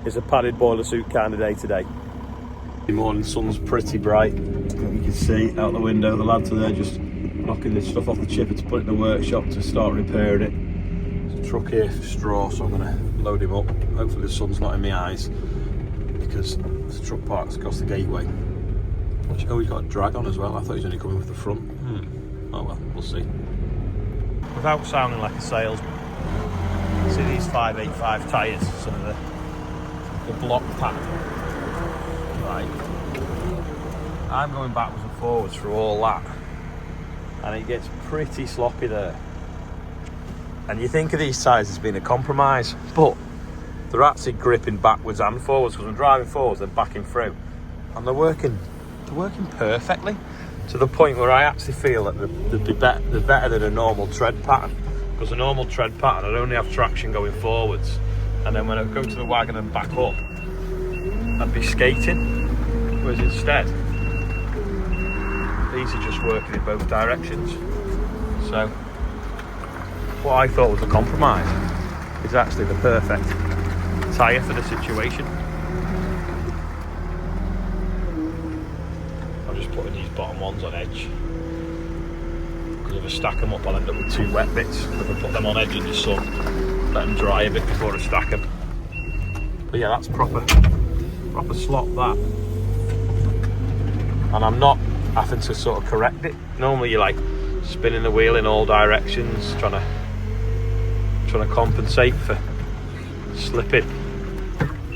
It's a padded boiler suit kind of day today. The morning sun's pretty bright. You can see out the window the lads are there just knocking this stuff off the chipper to put it in the workshop to start repairing it. There's a truck here for straw, so I'm going to load him up. Hopefully the sun's not in my eyes because the truck parks across the gateway. Oh, he's got a drag on as well. I thought he was only coming with the front. Oh well, we'll see. Without sounding like a salesman, see these 585 tyres, some of the block pattern. Right. I'm going backwards and forwards through all that, and it gets pretty sloppy there. And you think of these tyres as being a compromise, but they're actually gripping backwards and forwards because I'm driving forwards and backing through, and they're working perfectly to the point where I actually feel that they're better than a normal tread pattern, because a normal tread pattern I'd only have traction going forwards, and then when I go to the wagon and back up I'd be skating, whereas instead these are just working in both directions. So what I thought was a compromise is actually the perfect tyre for the situation. I'm just putting these bottom ones on edge, because if I stack them up I'll end up with two wet bits. If I put them on edge in the sun, let them dry a bit before I stack them. But yeah, that's proper slop that. And I'm not having to sort of correct it. Normally you're like spinning the wheel in all directions, trying to compensate for slipping.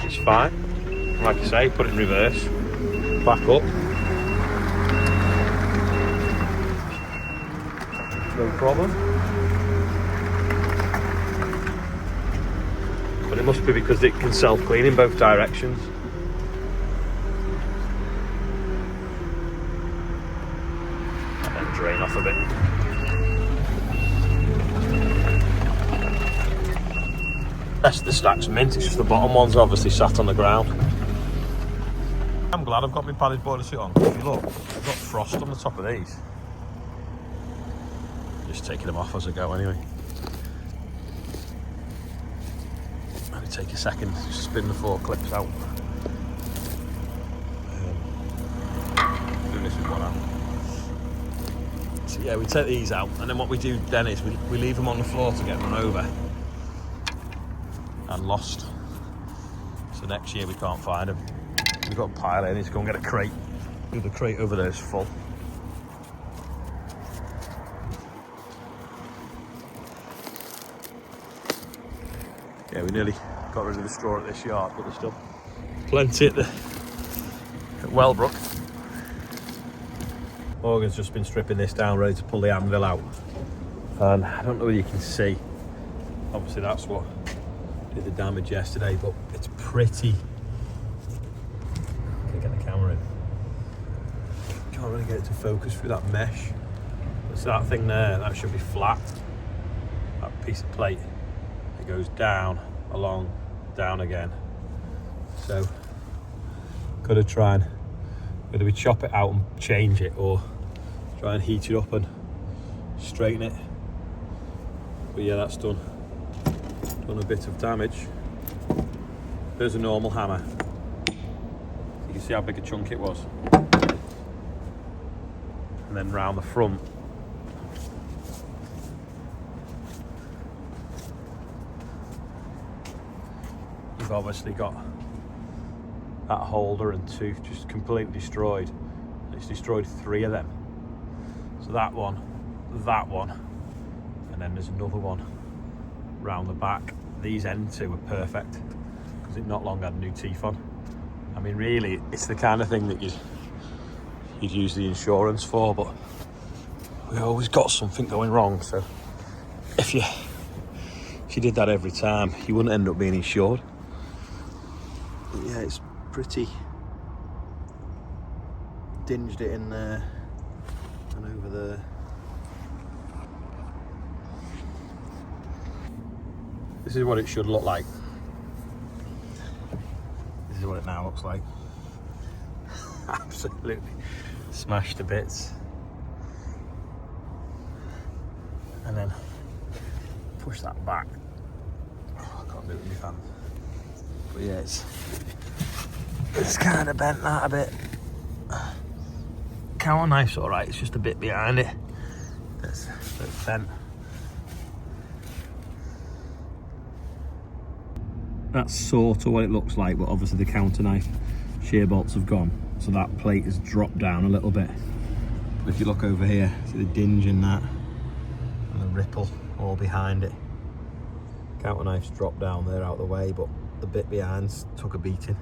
It's fine. Like I say, put it in reverse, back up. No problem. But it must be because it can self-clean in both directions. And then drain off a bit. The rest of the stack's mint, it's just the bottom ones obviously sat on the ground. I'm glad I've got my padded boiler suit on. If you look, I've got frost on the top of these. Just taking them off as I go anyway. Maybe take a second to spin the 4 clips out. Doing this with one hand. So yeah, we take these out, and then what we do then is we leave them on the floor to get run over and lost. So next year we can't find them. We've got a pile in, need to go and get a crate. The crate over there is full. Yeah, we nearly got rid of the straw at this yard, but there's still plenty at Wellbrook. Morgan's just been stripping this down, ready to pull the anvil out. And I don't know whether you can see, obviously that's what did the damage yesterday, but it's pretty. Can't get the camera in. Can't really get it to focus through that mesh. So that thing there, that should be flat. That piece of plate. It goes down, along, down again. So, got to try and whether we chop it out and change it, or try and heat it up and straighten it. But yeah, that's done a bit of damage. There's a normal hammer. You can see how big a chunk it was. And then round the front, you've obviously got that holder and tooth just completely destroyed. It's destroyed 3 of them. So that one, and then there's another one round the back. These end 2 are perfect because it not long had new teeth on. I mean, really, it's the kind of thing that you'd use the insurance for, but we always got something going wrong. So if you did that every time, you wouldn't end up being insured. But yeah, it's pretty. Dinged it in there and over there. This is what it should look like. This is what it now looks like. Absolutely smashed to bits. And then push that back. Oh, I can't do it with my hand. But yeah, it's kind of bent that a bit. Counter knife's alright, it's just a bit behind it. It's bent. That's sort of what it looks like, but obviously the counter knife shear bolts have gone, so that plate has dropped down a little bit. But if you look over here, see the dinge in that and the ripple all behind it. Counter knife's dropped down there out of the way, but the bit behind's took a beating.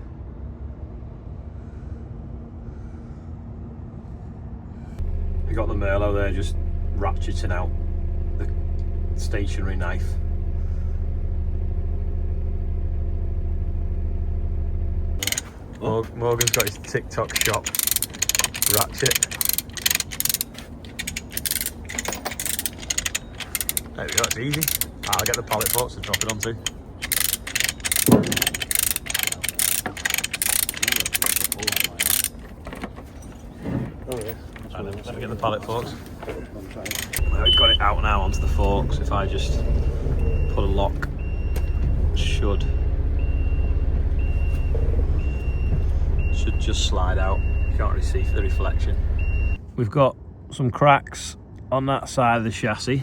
We got the Merlot there just ratcheting out the stationary knife. Morgan's got his TikTok shop ratchet. There we go, it's easy. I'll get the pallet forks to drop it onto. Oh yeah. Let me get the pallet forks. Well, we've got it out now onto the forks. If I just put a lock, should just slide out. You can't really see for the reflection. We've got some cracks on that side of the chassis.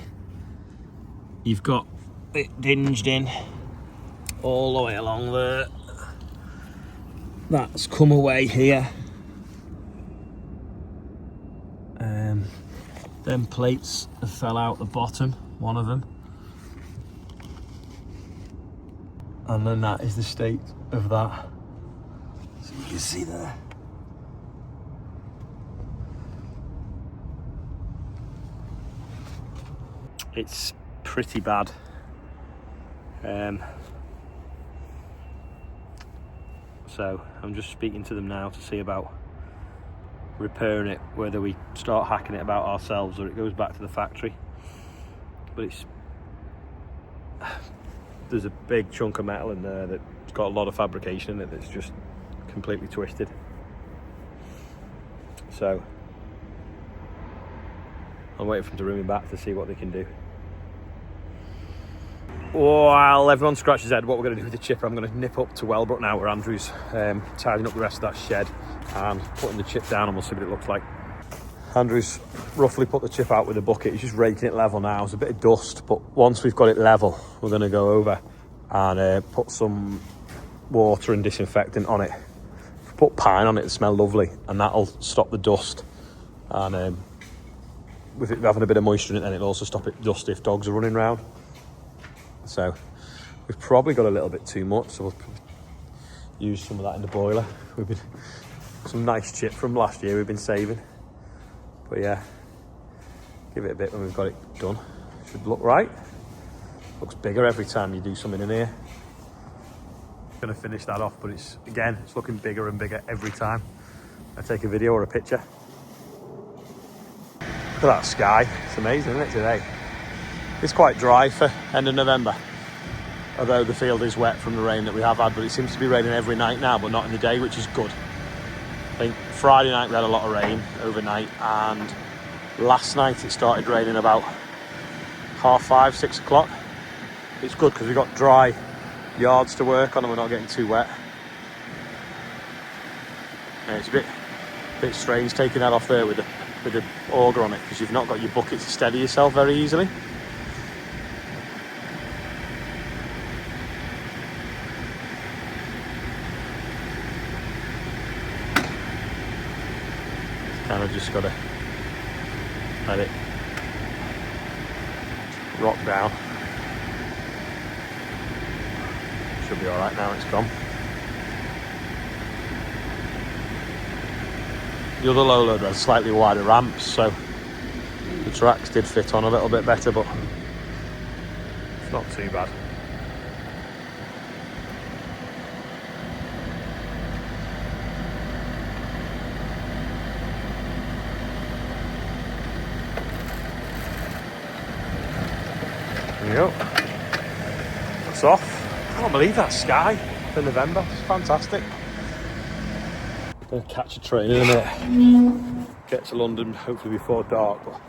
You've got it dinged in all the way along there. That's come away here. Them plates have fell out the bottom, one of them. And then that is the state of that. So you can see there. It's pretty bad. So I'm just speaking to them now to see about repairing it, whether we start hacking it about ourselves or it goes back to the factory. But there's a big chunk of metal in there that's got a lot of fabrication in it that's just completely twisted. So I'm waiting for them to ring me back to see what they can do. While everyone scratches their head what we're going to do with the chipper, I'm going to nip up to Wellbrook now where Andrew's tidying up the rest of that shed and putting the chip down, and we'll see what it looks like. Andrew's roughly put the chip out with a bucket. He's just raking it level now. There's a bit of dust, but once we've got it level, we're going to go over and put some water and disinfectant on it. Put pine on it, it'll smell lovely, and that'll stop the dust. And with it having a bit of moisture in it, then it'll also stop it dust if dogs are running around. So we've probably got a little bit too much, so we'll use some of that in the boiler. We've been some nice chip from last year we've been saving, but yeah, give it a bit when we've got it done. Should look right. Looks bigger every time you do something in here. Going to finish that off, but it's looking bigger and bigger every time I take a video or a picture. Look at that sky. It's amazing, isn't it, today? It's quite dry for end of November, although the field is wet from the rain that we have had, but it seems to be raining every night now, but not in the day, which is good. I think Friday night we had a lot of rain overnight, and last night it started raining about 5:30, 6 o'clock. It's good because we've got dry yards to work on and we're not getting too wet. Yeah, it's a bit strange taking that off there with the auger on it, because you've not got your bucket to steady yourself very easily. Kind of just got to let it rock down. Should be all right now, it's gone. The other low loader has slightly wider ramps, so the tracks did fit on a little bit better, but it's not too bad. Yep, that's off. I can't believe that sky for November. It's fantastic. Gonna catch a train in a minute. Get to London hopefully before dark, but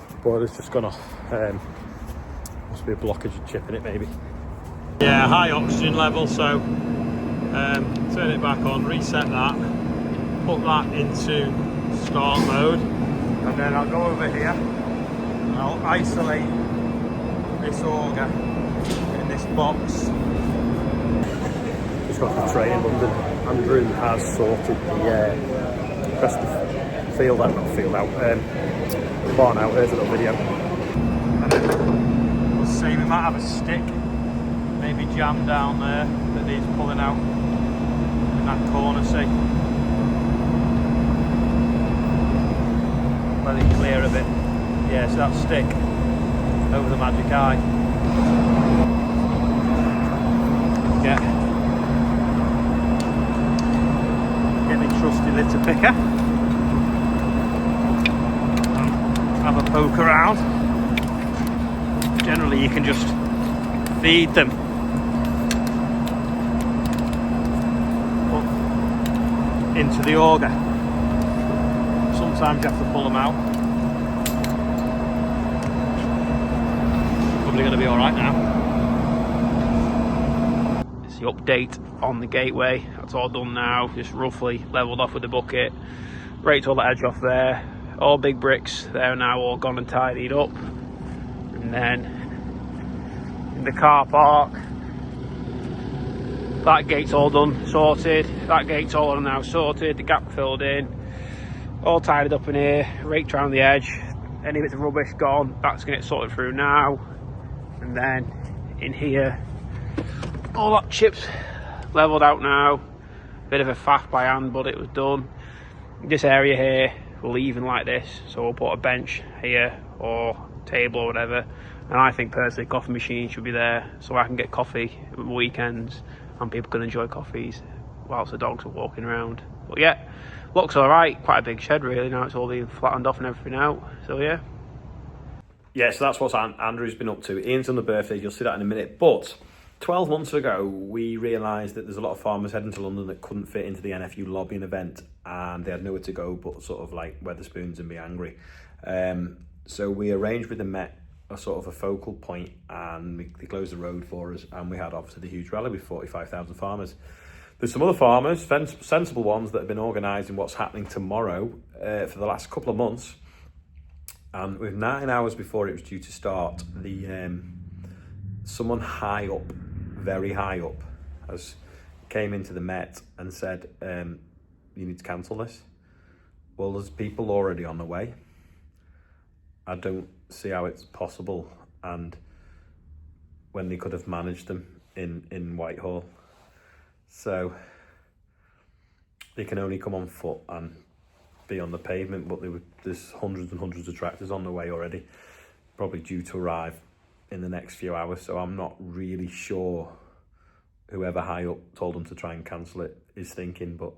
the boiler's just gone off. Must be a blockage of chip in it maybe. Yeah, high oxygen level, so Turn it back on, reset that, put that into start mode, and then I'll go over here and I'll isolate this auger in this box. Just got the tray in London. Andrew has sorted the rest of the field out, not field out, barn out. There's a little video. And then we'll see, we might have a stick, maybe jam down there that needs pulling out in that corner, see. Let it clear a bit. Yeah, so that stick over the magic eye. Yeah. Get the trusty litter picker. Have a poke around. Generally you can just feed them up into the auger. Sometimes you have to pull them out. Probably going to be alright now. It's the update on the gateway. That's all done now. Just roughly levelled off with the bucket. Raked all the edge off there. All big bricks. They're now all gone and tidied up. And then in the car park, that gate's all done, sorted. That gate's all now sorted. The gap filled in. All tidied up in here, raked around the edge. Any bits of rubbish gone, that's going to get sorted through now. And then in here, all that chips levelled out now. Bit of a faff by hand, but it was done. This area here will even like this, so we'll put a bench here or table or whatever. And I think personally, coffee machine should be there, so I can get coffee at weekends and people can enjoy coffees whilst the dogs are walking around. But yeah, looks alright, quite a big shed really, now it's all being flattened off and everything out, so yeah. Yeah, so that's what Andrew's been up to. Ian's on the birthday, you'll see that in a minute, but 12 months ago we realised that there's a lot of farmers heading to London that couldn't fit into the NFU lobbying event, and they had nowhere to go but sort of like Wetherspoons and be angry. So we arranged with the Met a sort of a focal point, and they closed the road for us, and we had obviously the huge rally with 45,000 farmers. There's some other farmers, sensible ones, that have been organising what's happening tomorrow for the last couple of months. And with 9 hours before it was due to start, someone high up, very high up, came into the Met and said, you need to cancel this. Well, there's people already on the way. I don't see how it's possible, and when they could have managed them in Whitehall. So they can only come on foot and be on the pavement, but there's hundreds and hundreds of tractors on the way already, probably due to arrive in the next few hours. So I'm not really sure whoever high up told them to try and cancel it is thinking, but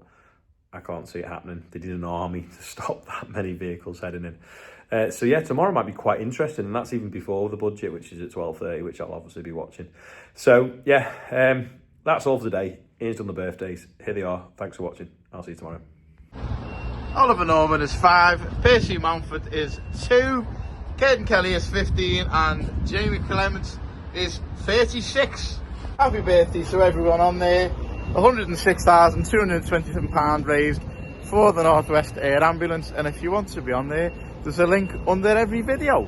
I can't see it happening. They need an army to stop that many vehicles heading in. So yeah, tomorrow might be quite interesting, and that's even before the budget, which is at 12:30, which I'll obviously be watching. So yeah, that's all for today. Ian's done the birthdays. Here they are. Thanks for watching. I'll see you tomorrow. Oliver Norman is 5, Percy Mountford is 2, Caden Kelly is 15, and Jamie Clements is 36. Happy birthday to everyone on there. £106,227 raised for the North West Air Ambulance, and if you want to be on there, there's a link under every video.